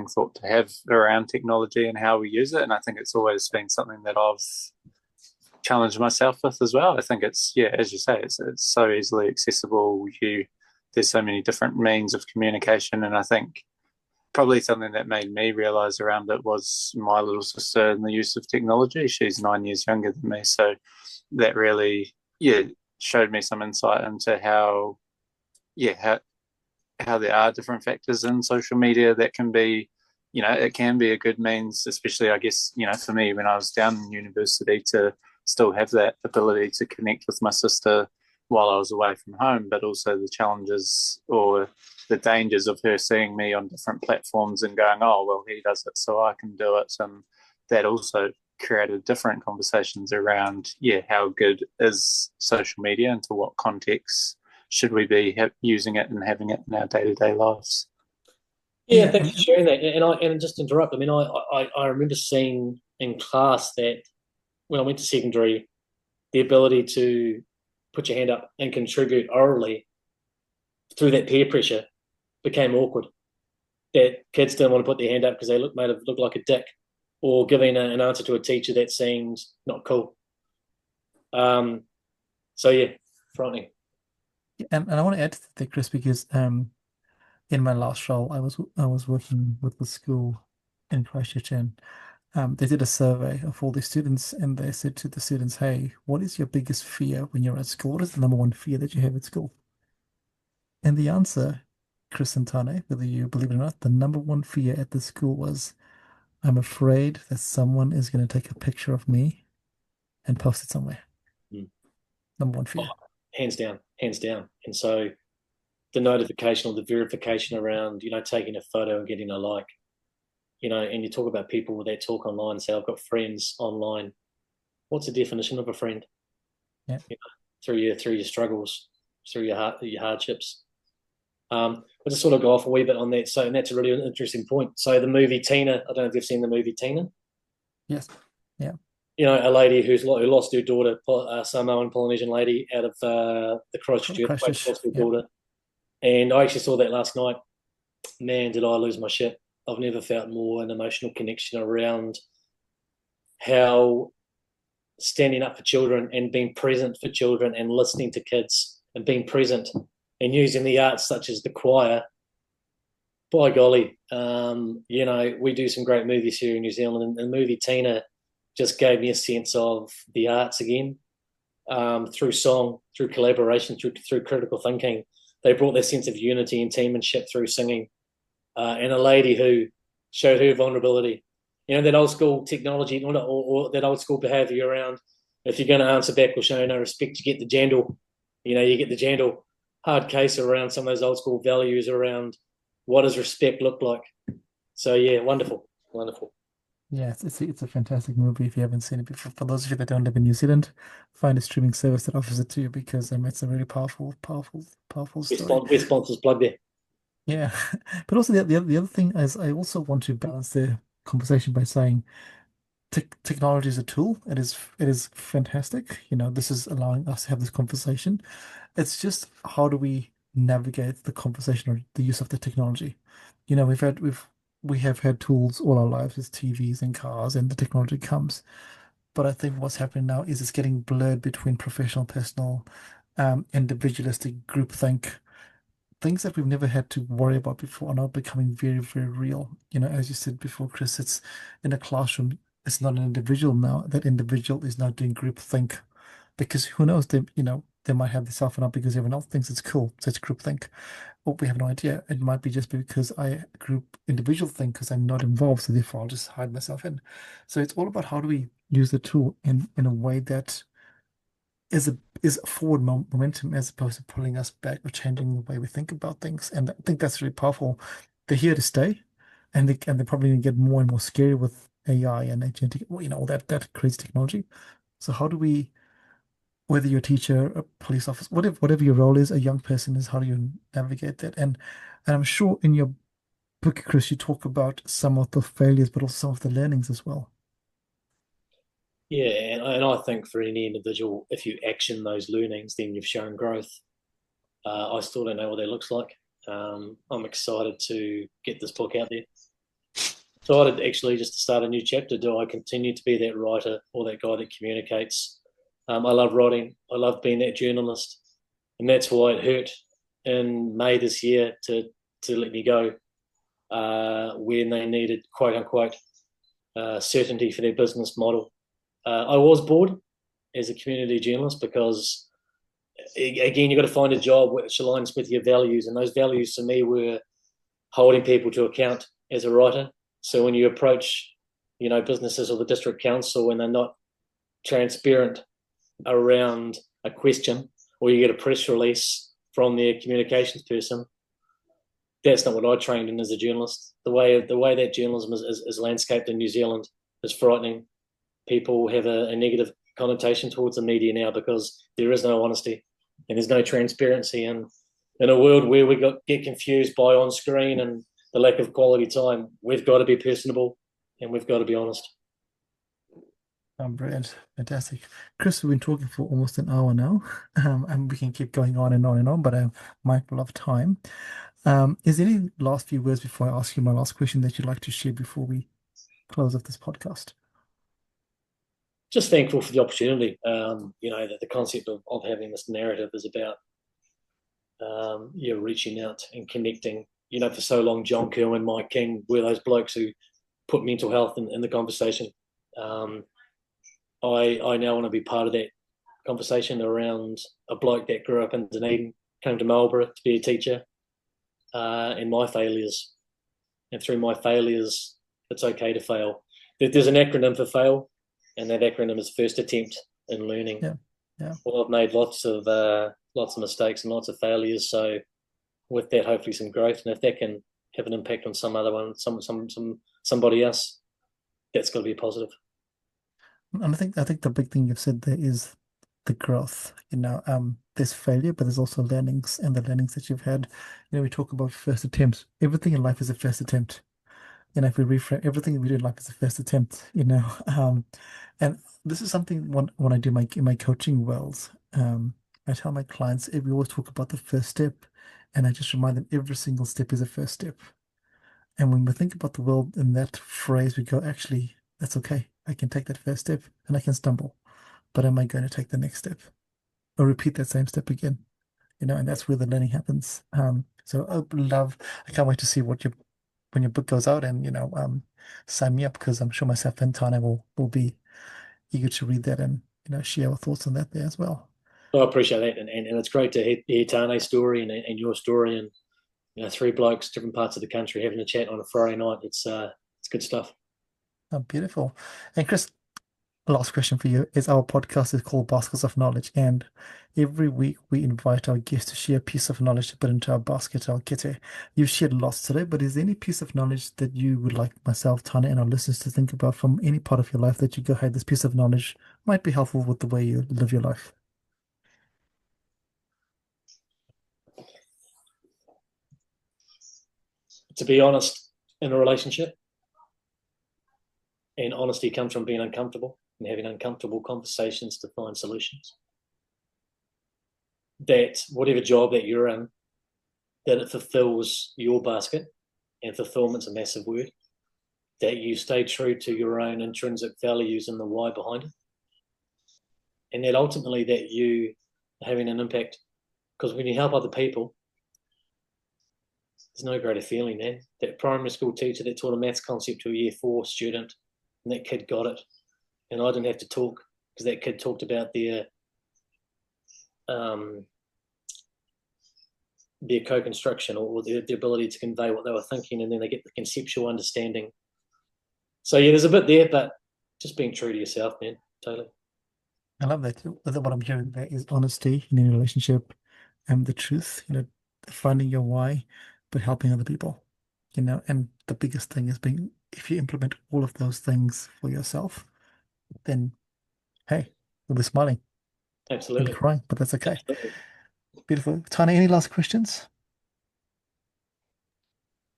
thought to have around technology and how we use it. And I think it's always been something that I've challenged myself with as well. I think it's, yeah, as you say, it's so easily accessible. There's so many different means of communication, and I think probably something that made me realize around it was my little sister and the use of technology. She's 9 years younger than me, so that really, yeah, showed me some insight into yeah, how there are different factors in social media that can be, it can be a good means, especially, I guess, for me when I was down in university, to still have that ability to connect with my sister while I was away from home, but also the challenges or the dangers of her seeing me on different platforms and going, oh, well, he does it, so I can do it. And that also created different conversations around, yeah, how good is social media and to what context should we be using it and having it in our day-to-day lives. Yeah, Yeah, thanks for sharing that. And just to interrupt, I mean, I remember seeing in class that when I went to secondary, the ability to put your hand up and contribute orally through that peer pressure became awkward. That kids didn't want to put their hand up because they made it look like a dick, or giving an answer to a teacher that seemed not cool. Um, so yeah, frightening. and I want to add to that, Chris, because in my last role, I was working with the school in Christchurch, and they did a survey of all the students, and they said to the students, "Hey, what is your biggest fear when you're at school? What is the number one fear that you have at school?" And the answer, Chris and Tane, whether you believe it or not, the number one fear at the school was, "I'm afraid that someone is going to take a picture of me and post it somewhere." Mm. Number one Oh, fear. hands down, hands down. And so the notification or the verification around, taking a photo and getting a like. and you talk about people that talk online and say, I've got friends online. What's the definition of a friend? Yeah. Through your struggles, through your hardships. I just sort of go off a wee bit on that. So, and that's a really interesting point. So the movie Tina, I don't know if you've seen the movie Tina. Yes. Yeah. A lady who lost her daughter, Samoan Polynesian lady, out of the Christchurch earthquake, lost her daughter. And I actually saw that last night. Man, did I lose my shit. I've never felt more an emotional connection around how standing up for children and being present for children and listening to kids and being present and using the arts such as the choir. By golly, we do some great movies here in New Zealand, and the movie Tina just gave me a sense of the arts again, through song, through collaboration, through critical thinking. They brought their sense of unity and teammanship through singing, and a lady who showed her vulnerability. That old school technology or that old school behaviour around, if you're going to answer back or show no respect, you get the jandal. You get the jandal. Hard case around some of those old school values around what does respect look like. So yeah, wonderful. Yeah, it's a fantastic movie if you haven't seen it before. For those of you that don't live in New Zealand, find a streaming service that offers it to you because it's a really powerful story. We're sponsors plug there. Yeah, but also the other thing is I also want to balance the conversation by saying technology is a tool. It is fantastic. This is allowing us to have this conversation. It's just how do we navigate the conversation or the use of the technology? We have had tools all our lives with TVs and cars, and the technology comes. But I think what's happening now is it's getting blurred between professional, personal, individualistic, groupthink. Things that we've never had to worry about before are now becoming very, very real. As you said before, Chris, it's in a classroom, it's not an individual now. That individual is now doing groupthink because who knows, they might have this self and not because everyone else thinks it's cool. So it's groupthink. But we have no idea. It might be just because I group individual think because I'm not involved, so therefore I'll just hide myself in. So it's all about how do we use the tool in a way that is forward momentum as opposed to pulling us back or changing the way we think about things. And I think that's really powerful. They're here to stay, and they're probably going to get more and more scary with AI and agentic, all that crazy technology. So how do we, whether you're a teacher, a police officer, whatever your role is, a young person is, how do you navigate that? And I'm sure in your book, Chris, you talk about some of the failures, but also some of the learnings as well. Yeah, and I think for any individual, if you action those learnings, then you've shown growth. I still don't know what that looks like. I'm excited to get this book out there. Excited actually just to start a new chapter. Do I continue to be that writer or that guy that communicates? I love writing. I love being that journalist, and that's why it hurt in May this year to let me go when they needed quote unquote certainty for their business model. I was bored as a community journalist because, again, you've got to find a job which aligns with your values, and those values to me were holding people to account as a writer. So when you approach, businesses or the district council and they're not transparent around a question, or you get a press release from their communications person, that's not what I trained in as a journalist. The way that journalism is landscaped in New Zealand is frightening. People have a negative connotation towards the media now because there is no honesty and there's no transparency. And in a world where we get confused by on screen and the lack of quality time, we've got to be personable and we've got to be honest. Brilliant, fantastic, Chris. We've been talking for almost an hour now, and we can keep going on and on and on, but I'm mindful of time. Is there any last few words before I ask you my last question that you'd like to share before we close off this podcast? Just thankful for the opportunity. That the concept of having this narrative is about reaching out and connecting. For so long, John Kerwin, Mike King were those blokes who put mental health in the conversation. I now want to be part of that conversation around a bloke that grew up in Dunedin, came to Marlborough to be a teacher, and my failures. And through my failures, it's okay to fail. There's an acronym for FAIL, and that acronym is first attempt in learning. Yeah. Well, I've made lots of mistakes and lots of failures. So with that, hopefully some growth. And if that can have an impact on some other one, somebody else, that's got to be positive. And I think the big thing you've said there is the growth. There's failure, but there's also learnings, and the learnings that you've had. We talk about first attempts. Everything in life is a first attempt. If we reframe everything we do in life is a first attempt, and this is something when I do in my coaching roles, I tell my clients, we always talk about the first step, and I just remind them every single step is a first step. And when we think about the world in that phrase, we go, actually, that's okay. I can take that first step and I can stumble, but am I going to take the next step or repeat that same step again? And that's where the learning happens. So I can't wait to see when your book goes out, and sign me up, because I'm sure myself and Tana will be eager to read that, and share our thoughts on that there as well. I appreciate that, and it's great to hear Tane's story and your story, and 3 blokes, different parts of the country, having a chat on a Friday night. It's good stuff. Oh, beautiful. And Chris, last question for you is, our podcast is called Baskets of Knowledge, and every week we invite our guests to share a piece of knowledge to put into our basket, our kete. You've shared lots today, but is there any piece of knowledge that you would like myself, Tana, and our listeners to think about from any part of your life that you go, hey, this piece of knowledge might be helpful with the way you live your life? To be honest in a relationship, and honesty comes from being uncomfortable and having uncomfortable conversations to find solutions. That whatever job that you're in, that it fulfills your basket, and fulfillment's a massive word, that you stay true to your own intrinsic values and the why behind it. And that ultimately that you are having an impact, because when you help other people, there's no greater feeling than that primary school teacher that taught a maths concept to a year 4 student, and that kid got it. And I didn't have to talk, because that kid talked about their co-construction, or the ability to convey what they were thinking, and then they get the conceptual understanding. So yeah, there's a bit there, but just being true to yourself, man. Totally. I love that. What I'm hearing there is honesty in any relationship, and the truth, finding your why, but helping other people, and the biggest thing is if you implement all of those things for yourself, then hey, you'll be smiling. Absolutely. You'll be crying, but that's okay. Absolutely. Beautiful. Tana, any last questions?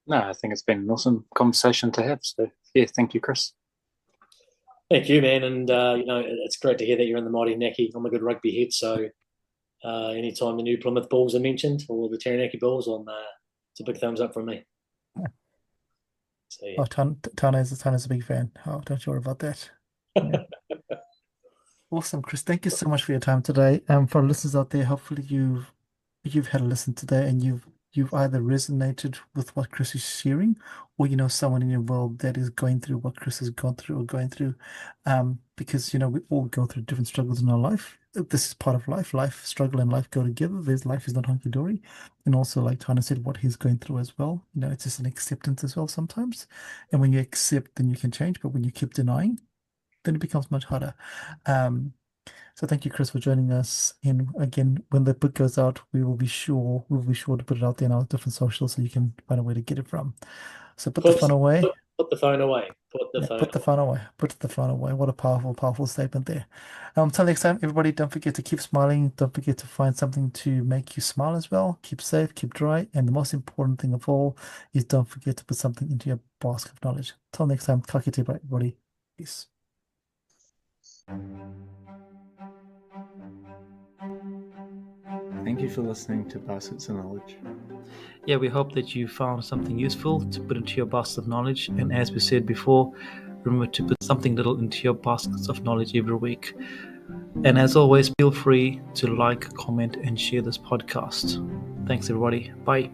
No, I think it's been an awesome conversation to have. So yeah, thank you, Chris. Thank you, man. And it's great to hear that you're in the mighty Naki. I'm a good rugby head, so anytime the new Plymouth Bulls are mentioned, or the Taranaki Bulls, it's a big thumbs up from me. So, yeah. Oh, Tana's a big fan. Oh, don't you worry about that. Yeah. Awesome, Chris. Thank you so much for your time today. For our listeners out there, hopefully you've had a listen today, and you've either resonated with what Chris is sharing, or someone in your world that is going through what Chris has gone through or going through. Because we all go through different struggles in our life. This is part of life. Life, struggle, and life go together. Life is not hunky dory. And also, like Tana said, what he's going through as well. It's just an acceptance as well sometimes. And when you accept, then you can change. But when you keep denying, then it becomes much harder. So thank you, Chris, for joining us. And again, when the book goes out, we'll be sure to put it out there in our different socials, so you can find a way to get it from. So put the phone away. Put the phone away. Put the phone away. Put the phone away. What a powerful, powerful statement there. Until next time, everybody, don't forget to keep smiling. Don't forget to find something to make you smile as well. Keep safe, keep dry. And the most important thing of all is, don't forget to put something into your basket of knowledge. Until next time, ka kite, everybody. Peace. Thank you for listening to Baskets of Knowledge. Yeah, we hope that you found something useful to put into your basket of knowledge. And as we said before, remember to put something little into your baskets of knowledge every week. And as always, feel free to like, comment, and share this podcast. Thanks, everybody. Bye.